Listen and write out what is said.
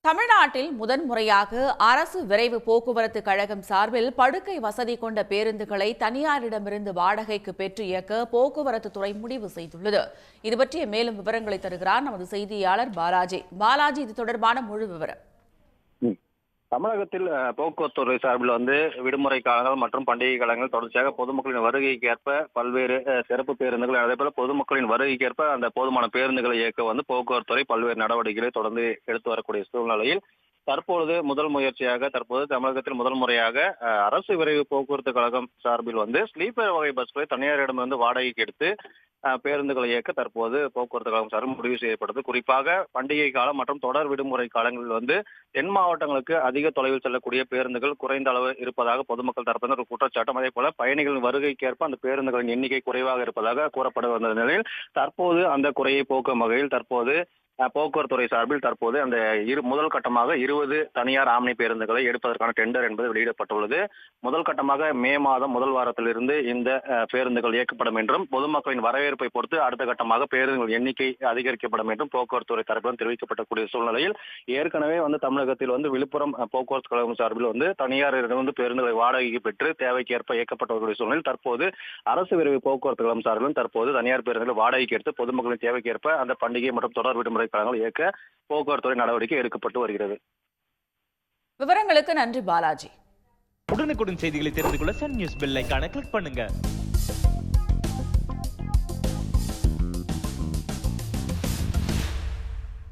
தமிழ்நாட்டில் முதன்முறையாக அரசு விரைவு போக்குவரத்து கழகம் சார்பில் படுக்கை வசதி கொண்ட பேருந்துகளை தனியாரிடமிருந்து வாடகைக்கு பெற்று இயக்க போக்குவரத்து துறை முடிவு செய்துள்ளது. இதுபற்றிய மேலும் விவரங்களை தருகிறார் நமது செய்தியாளர் பாலாஜி. இது தொடர்பான முழு விவரம். தமிழகத்தில் போக்குவரத்துறை சார்பில் விடுமுறை காலங்கள் மற்றும் பண்டிகை காலங்கள் தொடர்ச்சியாக பொதுமக்களின் வருகைக்கு ஏற்ப பல்வேறு சிறப்பு பேருந்துகள், அதே போல பொதுமக்களின் வருகைக்கு ஏற்ப அந்த போதுமான பேருந்துகளை இயக்க போக்குவரத்துறை பல்வேறு நடவடிக்கைகளை தொடர்ந்து எடுத்து வரக்கூடிய சூழ்நிலையில் தற்பொழுது முதல் முயற்சியாக தமிழகத்தில் முதல் முறையாக அரசு விரைவு போக்குவரத்து கழகம் சார்பில் ஸ்லீப்பர் வகை பஸ்களை தனியாரிடமிருந்து வாடகைக்கு எடுத்து பேருந்துகளை இயக்க தற்போது போக்குவரத்து கழகம் சார்பில் முடிவு செய்யப்பட்டது. குறிப்பாக பண்டிகை காலம் மற்றும் தொடர் விடுமுறை காலங்களில் தென் மாவட்டங்களுக்கு அதிக தொலைவில் செல்லக்கூடிய பேருந்துகள் குறைந்த அளவு இருப்பதாக பொதுமக்கள் தரப்பினர் ஒரு குற்றச்சாட்டும், அதே போல பயணிகளின் வருகைக்கேற்ப அந்த பேருந்துகளின் எண்ணிக்கை குறைவாக இருப்பதாக கூறப்பட்டு வந்த நிலையில் தற்போது அந்த குறையை போக்கும் வகையில் தற்போது போக்குவரத்துறை சார்பில் தற்போது அந்த முதல் கட்டமாக 20 தனியார் ஆம்னி பேருந்துகளை எடுப்பதற்கான டெண்டர் என்பது வெளியிடப்பட்டுள்ளது. முதல் கட்டமாக மே மாதம் முதல் வாரத்திலிருந்து இந்த பேருந்துகள் இயக்கப்படும் என்றும் பொதுமக்களின் வரவேற்பை பொறுத்து அடுத்த கட்டமாக பேருந்துகள் எண்ணிக்கை அதிகரிக்கப்படும் என்றும் போக்குவரத்துறை தரப்பிலும் தெரிவிக்கப்படக்கூடிய சூழ்நிலையில் ஏற்கனவே தமிழகத்தில் விழுப்புரம் போக்குவரத்து கழகம் சார்பில் தனியாரிடம் பேருந்துகளை வாடகைக்கு பெற்று தேவைக்கேற்ப இயக்கப்பட்ட சூழ்நிலையில் தற்போது அரசு விரைவு போக்குவரத்து கழகம் சார்பிலும் தற்போது தனியார் பேருந்துகளை வாடகைக்கு எடுத்து பொதுமக்களின் தேவைக்கேற்ப அந்த பண்டிகை மற்றும் தொடர் விடுமுறை காலங்கள் இயக்க போக்குவரத்துறை நடவடிக்கை எடுக்கப்பட்டு வருகிறது. விவரங்களுக்கு நன்றி பாலாஜி. உடனுக்குடன் செய்திகளை தெரிந்து கொள்ள சன் நியூஸ் பெல் ஐகானை கிளிக் பண்ணுங்க.